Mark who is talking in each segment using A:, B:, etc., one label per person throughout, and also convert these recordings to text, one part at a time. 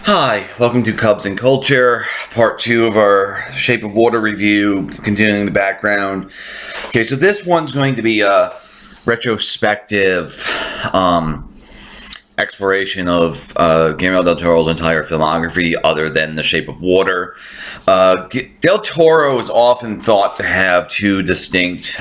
A: Hi, welcome to Cubs and Culture, part two of our Shape of Water review, continuing the background. Okay, so this one's going to be a retrospective exploration of Guillermo del Toro's entire filmography other than The Shape of Water. Del Toro is often thought to have two distinct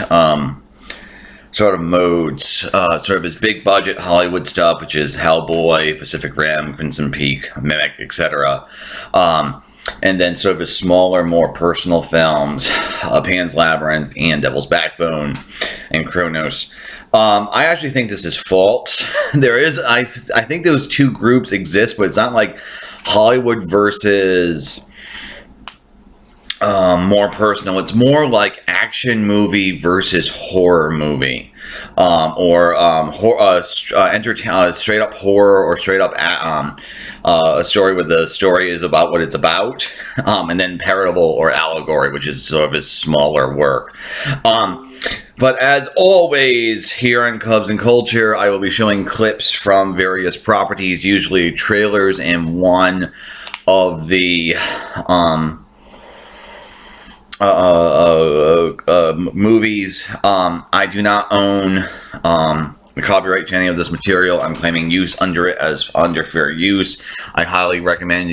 A: sort of modes, sort of his big budget Hollywood stuff, which is Hellboy, Pacific Rim, Crimson Peak, Mimic, etc. And then sort of his smaller, more personal films, Pan's Labyrinth and Devil's Backbone and Kronos. I actually think this is false. I think those two groups exist, but it's not like Hollywood versus more personal. It's more like action movie versus horror movie, straight up horror, or straight up a story where the story is about what it's about, and then parable or allegory, which is sort of his smaller work. But as always, here on Cubs and Culture, I will be showing clips from various properties, usually trailers and one of the movies. I do not own the copyright to any of this material. I'm claiming use under it as under fair use. I highly recommend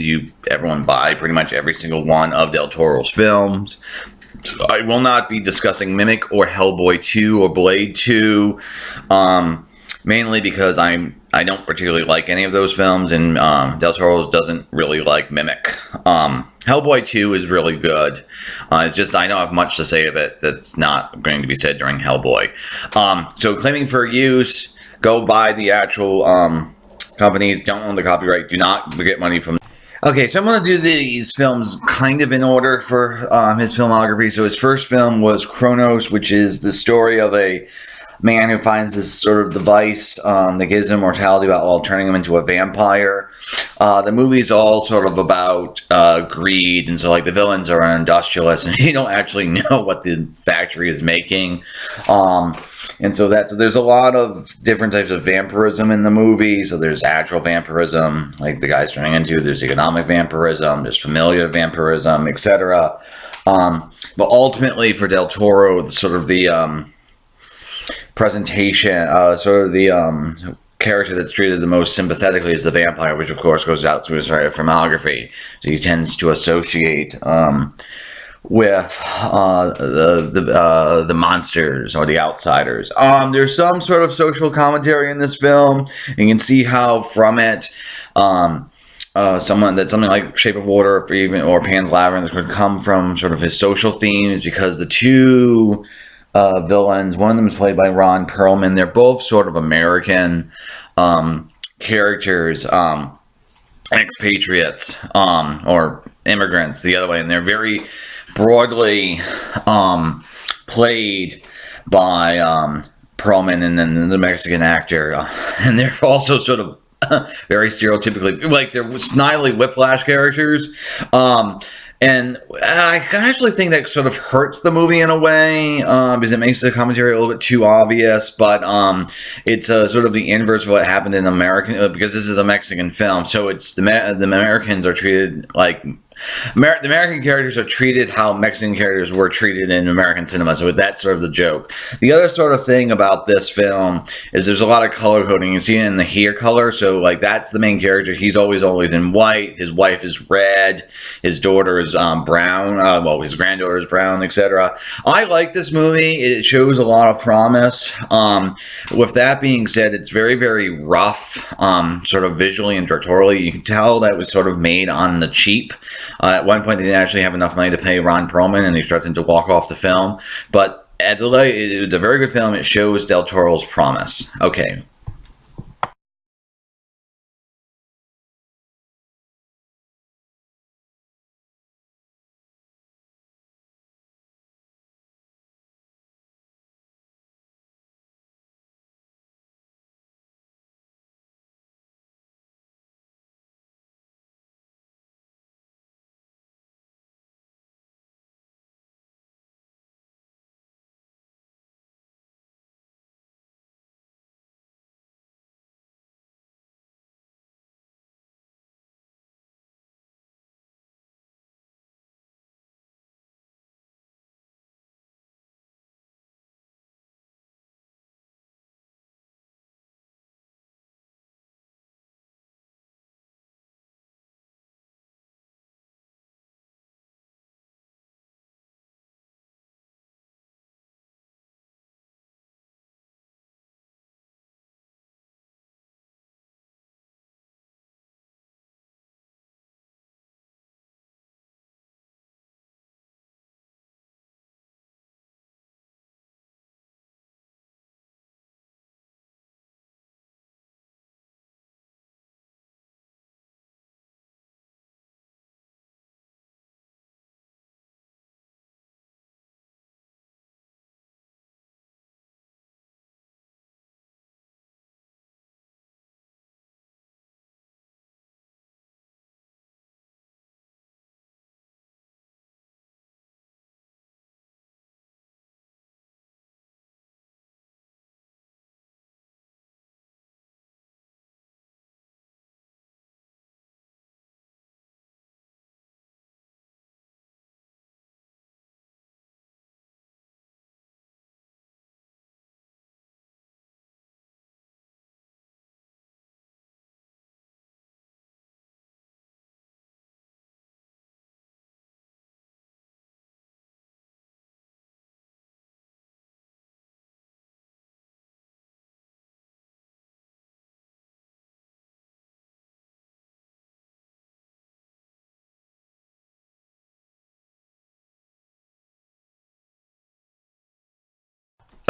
A: everyone buy pretty much every single one of Del Toro's films. I will not be discussing Mimic or Hellboy 2 or Blade 2, mainly because I don't particularly like any of those films, and Del Toro doesn't really like Mimic. Hellboy 2 is really good. It's just I don't have much to say of it that's not going to be said during Hellboy. So claiming for use, go buy the actual companies, don't own the copyright, do not get money from. Okay, so I'm going to do these films kind of in order for his filmography. So his first film was Kronos, which is the story of a man who finds this sort of device that gives him immortality while turning him into a vampire. The movie's all sort of about greed, and so like the villains are an industrialist, and you don't actually know what the factory is making. And so there's a lot of different types of vampirism in the movie. So there's actual vampirism, like the guy's turning into. There's economic vampirism. There's familiar vampirism, etc. But ultimately, for Del Toro, sort of the presentation, sort of the character that's treated the most sympathetically is the vampire, which of course goes out to his filmography. So he tends to associate with the monsters or the outsiders. There's some sort of social commentary in this film. You can see how from it something like Shape of Water or Pan's Labyrinth could come from sort of his social themes, because the two villains, one of them is played by Ron Perlman. They're both sort of American characters, expatriates or immigrants the other way, and they're very broadly played by Perlman and then the Mexican actor, and they're also sort of very stereotypically, like, they're snidely whiplash characters. And I actually think that sort of hurts the movie in a way, because it makes the commentary a little bit too obvious. But it's sort of the inverse of what happened in American, because this is a Mexican film. So it's the Americans are treated like the American characters are treated how Mexican characters were treated in American cinema. So that's sort of the joke. The other sort of thing about this film is there's a lot of color coding. You see it in the hair color. So like that's the main character. He's always in white. His wife is red. His daughter is brown. Well, his granddaughter is brown, etc. I like this movie. It shows a lot of promise. With that being said, it's very, very rough, sort of visually and directorially. You can tell that was sort of made on the cheap. At one point, they didn't actually have enough money to pay Ron Perlman, and he started to walk off the film. But it was a very good film. It shows Del Toro's promise. Okay.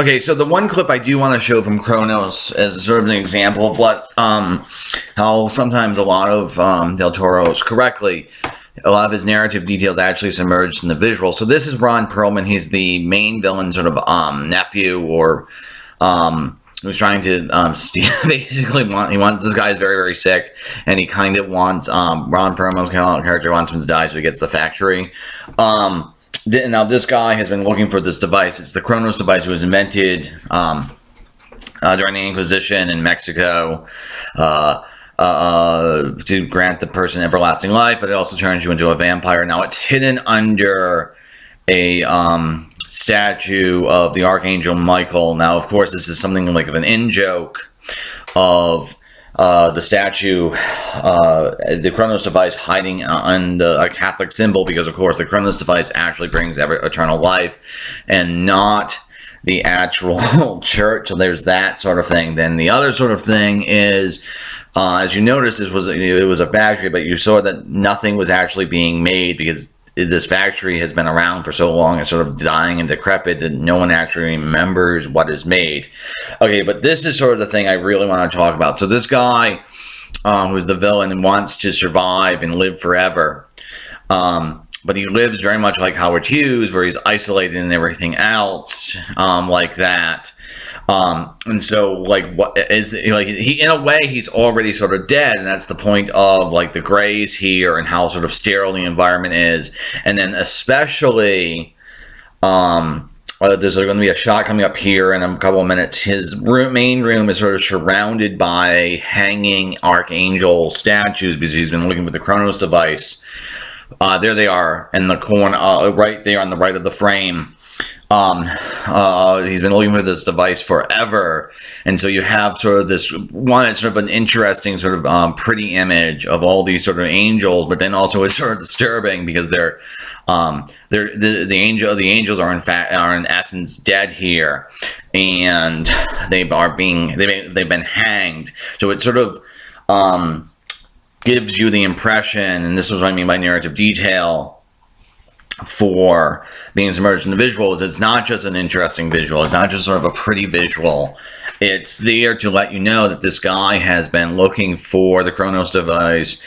A: Okay, so the one clip I do want to show from Kronos as sort of an example of what, how sometimes a lot of Del Toro's, correctly, a lot of his narrative details actually submerged in the visual. So this is Ron Perlman. He's the main villain, sort of nephew, or who's trying to steal. Basically, he wants, this guy is very, very sick, and he kind of wants Ron Perlman's character wants him to die, so he gets the factory. Now, this guy has been looking for this device. It's the Kronos device. It was invented during the Inquisition in Mexico to grant the person everlasting life, but it also turns you into a vampire. Now, it's hidden under a statue of the Archangel Michael. Now, of course, this is something like of an in-joke of the statue, the Kronos device hiding on the Catholic symbol, because of course the Kronos device actually brings eternal life and not the actual church. So there's that sort of thing. Then the other sort of thing is, as you notice, it was a factory, but you saw that nothing was actually being made because this factory has been around for so long and sort of dying and decrepit that no one actually remembers what is made. Okay, but this is sort of the thing I really want to talk about. So this guy, who's the villain and wants to survive and live forever, but he lives very much like Howard Hughes, where he's isolated and everything else, like that. And so, like, what is, like, he, in a way, he's already sort of dead, and that's the point of, like, the grays here and how sort of sterile the environment is. And then especially, there's going to be a shot coming up here in a couple of minutes. His main room is sort of surrounded by hanging Archangel statues because he's been looking for the Kronos device. There they are in the corner, right there on the right of the frame. He's been looking for this device forever, and so you have sort of this one. It's sort of an interesting sort of pretty image of all these sort of angels, but then also it's sort of disturbing because the angels are in essence dead here, and they've been hanged. So it sort of gives you the impression, and this is what I mean by narrative detail, for being submerged in the visuals. It's not just an interesting visual. It's not just sort of a pretty visual. It's there to let you know that this guy has been looking for the Kronos device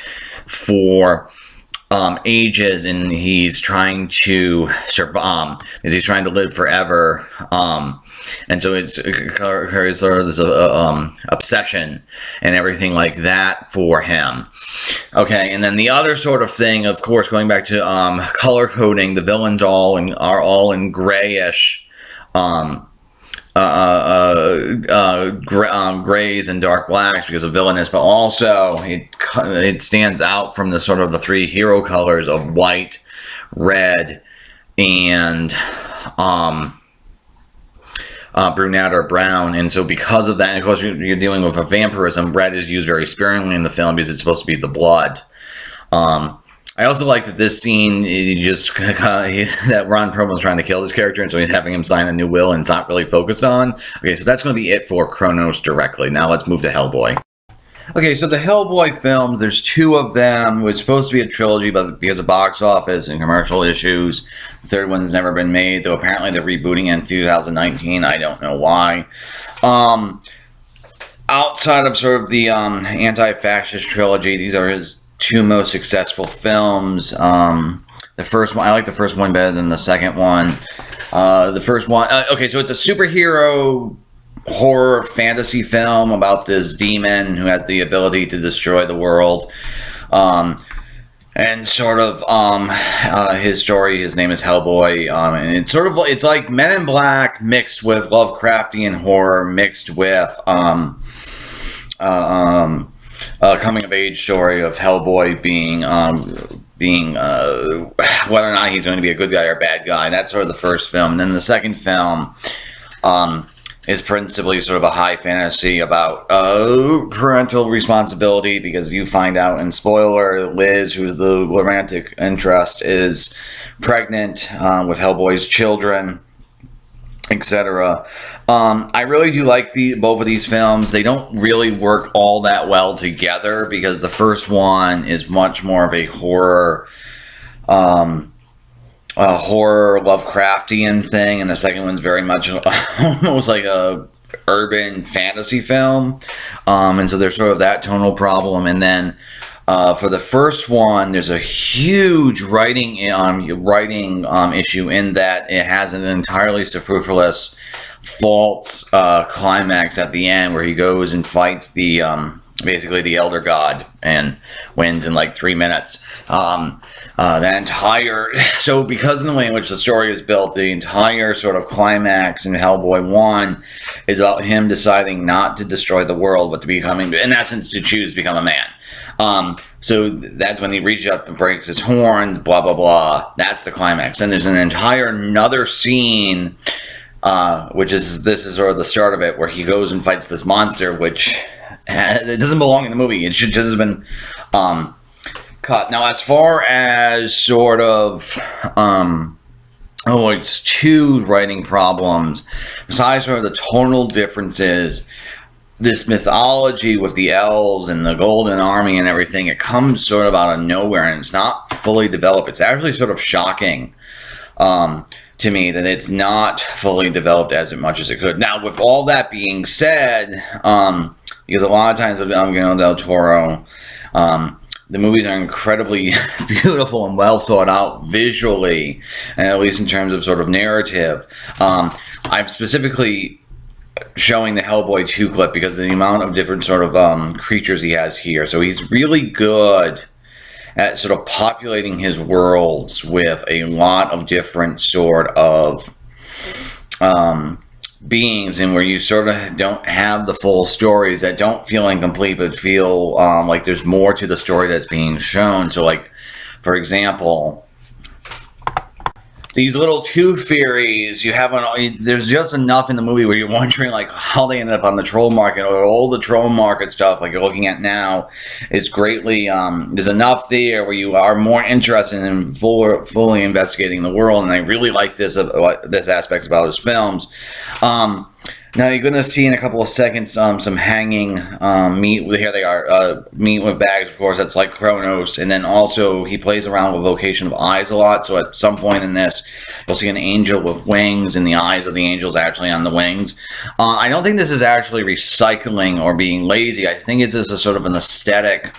A: for ages, and he's trying to survive, because he's trying to live forever. And so it's sort of this obsession and everything like that for him. Okay, and then the other sort of thing, of course, going back to color coding, the villains are all in grayish, grays and dark blacks because of villainous, but also it stands out from the sort of the three hero colors of white, red, and brunette or brown. And so because of that, and of course you're dealing with a vampirism, red is used very sparingly in the film because it's supposed to be the blood. I also like that this scene, that Ron Perlman's trying to kill this character, and so he's having him sign a new will, and it's not really focused on. Okay, so that's going to be it for Kronos directly. Now let's move to Hellboy. Okay, so the Hellboy films, there's two of them. It was supposed to be a trilogy, but because of box office and commercial issues, the third one's never been made, though apparently they're rebooting in 2019. I don't know why. Outside of sort of the anti-fascist trilogy, these are his two most successful films. The first one, I like the first one better than the second one. The first one, okay, so it's a superhero horror fantasy film about this demon who has the ability to destroy the world. And sort of his story, his name is Hellboy, and it's like Men in Black mixed with Lovecraftian horror mixed with a coming-of-age story of Hellboy being whether or not he's going to be a good guy or a bad guy. That's sort of the first film. And then the second film is principally sort of a high fantasy about parental responsibility, because you find out, in spoiler, Liz, who's the romantic interest, is pregnant with Hellboy's children, etc. I really do like both of these films. They don't really work all that well together because the first one is much more of a horror horror Lovecraftian thing, and the second one's very much almost like a urban fantasy film. And so there's sort of that tonal problem. And then for the first one, there's a huge writing issue in that it has an entirely superfluous false climax at the end where he goes and fights the basically the elder god and wins in like 3 minutes. So because of the way in which the story is built, the entire sort of climax in Hellboy 1 is about him deciding not to destroy the world, but to becoming, in essence, to choose to become a man. So that's when he reaches up and breaks his horns, blah, blah, blah. That's the climax. And there's an entire another scene, this is sort of the start of it, where he goes and fights this monster, which it doesn't belong in the movie. It should just have been cut. Now, as far as sort of it's two writing problems, besides sort of the tonal differences, this mythology with the elves and the Golden Army and everything, it comes sort of out of nowhere, and it's not fully developed. It's actually sort of shocking to me that it's not fully developed as much as it could. Now, with all that being said, because a lot of times with Guillermo del Toro, the movies are incredibly beautiful and well thought out visually, and at least in terms of sort of narrative. I'm specifically showing the Hellboy 2 clip because of the amount of different sort of creatures he has here. So he's really good at sort of populating his worlds with a lot of different sort of beings, and where you sort of don't have the full stories that don't feel incomplete but feel like there's more to the story that's being shown. So, like, for example, these little tooth fairies, there's just enough in the movie where you're wondering like how they ended up on the troll market, or all the troll market stuff like you're looking at now is greatly, there's enough there where you are more interested in fully investigating the world. And I really like this aspect about his films. Now you're going to see in a couple of seconds some hanging meat. Here they are, meat with bags, of course. That's like Kronos. And then also he plays around with location of eyes a lot. So at some point in this, you'll see an angel with wings, and the eyes of the angel is actually on the wings. I don't think this is actually recycling or being lazy. I think it's just a sort of an aesthetic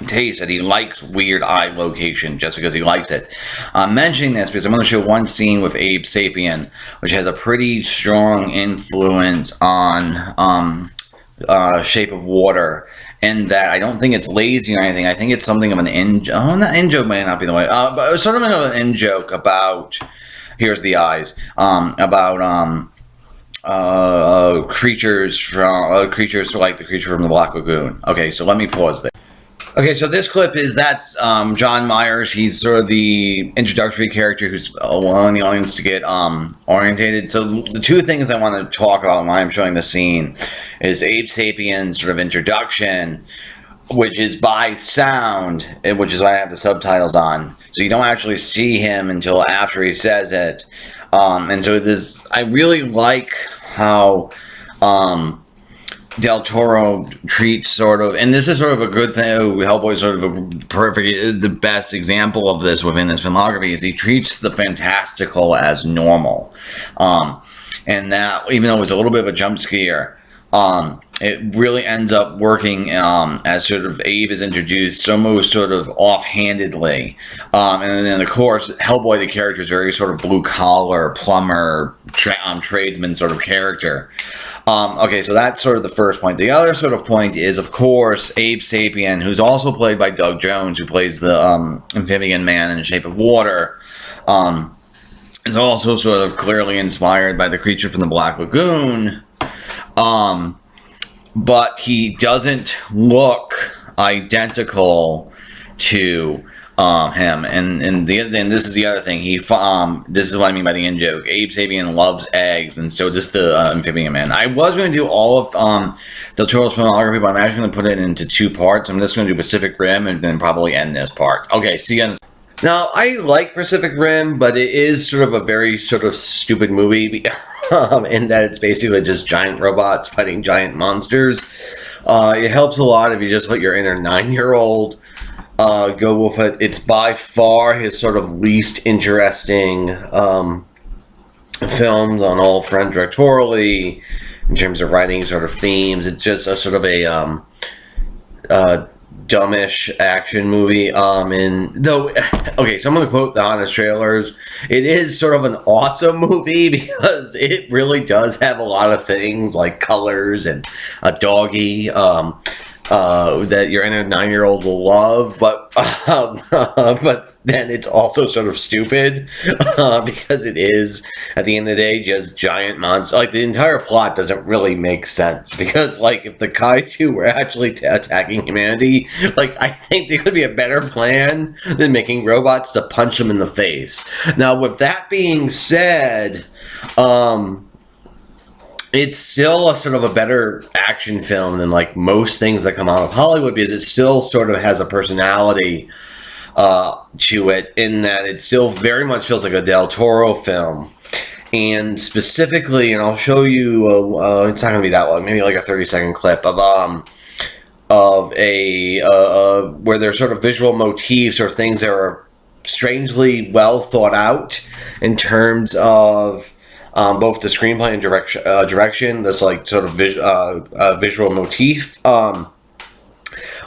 A: taste that he likes weird eye location just because he likes it. I'm mentioning this because I'm going to show one scene with Abe Sapien, which has a pretty strong influence on Shape of Water, and that I don't think it's lazy or anything. I think it's something of an in-joke might not be the way, but it's sort of an in-joke about, here's the eyes, about creatures like the creature from the Black Lagoon. Okay, so let me pause there. Okay, so this clip that's John Myers. He's sort of the introductory character who's allowing the audience to get orientated. So the two things I want to talk about when I'm showing the scene is Abe Sapien's sort of introduction, which is by sound, which is why I have the subtitles on. So you don't actually see him until after he says it. And so I really like how Del Toro treats sort of, and this is sort of a good thing, Hellboy's sort of the best example of this within his filmography, is he treats the fantastical as normal. And that, even though it was a little bit of a jump scare, it really ends up working as sort of Abe is introduced almost sort of offhandedly. And then, of course, Hellboy, the character, is very sort of blue-collar, plumber, tradesman sort of character. Okay, so that's sort of the first point. The other sort of point is, of course, Abe Sapien, who's also played by Doug Jones, who plays the amphibian man in Shape of Water, is also sort of clearly inspired by the creature from the Black Lagoon. But he doesn't look identical to him, and this is the other thing. This is what I mean by the in joke. Abe Sapien loves eggs, and so does the amphibian man. I was going to do all of Del Toro's filmography, but I'm actually going to put it into two parts. I'm just going to do Pacific Rim and then probably end this part. Okay, see you guys. Now, I like Pacific Rim, but it is sort of a very sort of stupid movie in that it's basically just giant robots fighting giant monsters. It helps a lot if you just let your inner 9-year-old
B: go with it. It's by far his sort of least interesting films on all front directorially, in terms of writing sort of themes. It's just a sort of a dumbish action movie. And though, okay, so I'm gonna quote the honest trailers. It is sort of an awesome movie because it really does have a lot of things like colors and a doggy. That your inner 9-year-old will love, but then it's also sort of stupid because it is, at the end of the day, just giant monsters. Like, the entire plot doesn't really make sense because, like, if the kaiju were actually attacking humanity, like, I think there could be a better plan than making robots to punch them in the face. Now, with that being said, it's still a sort of a better action film than like most things that come out of Hollywood, because it still sort of has a personality to it, in that it still very much feels like a Del Toro film. And specifically, and I'll show you, it's not going to be that long, maybe like a 30-second clip of a where there's sort of visual motifs or things that are strangely well thought out in terms of both the screenplay and direction. This like sort of visual motif.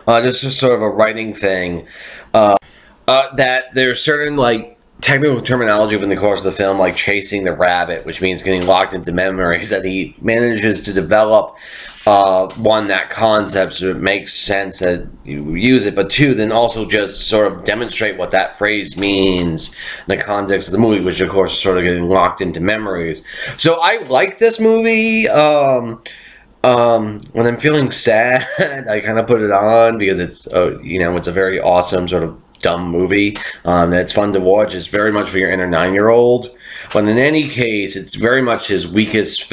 B: This is sort of a writing thing. That there's certain like technical terminology within the course of the film, like chasing the rabbit, which means getting locked into memories, that he manages to develop. One, that concept, so it makes sense that you use it, but two, then also just sort of demonstrate what that phrase means in the context of the movie, which of course is sort of getting locked into memories. So I like this movie. When I'm feeling sad, I kind of put it on because it's it's a very awesome sort of dumb movie that's fun to watch. It's very much for your inner 9-year-old, but in any case, it's very much his weakest film.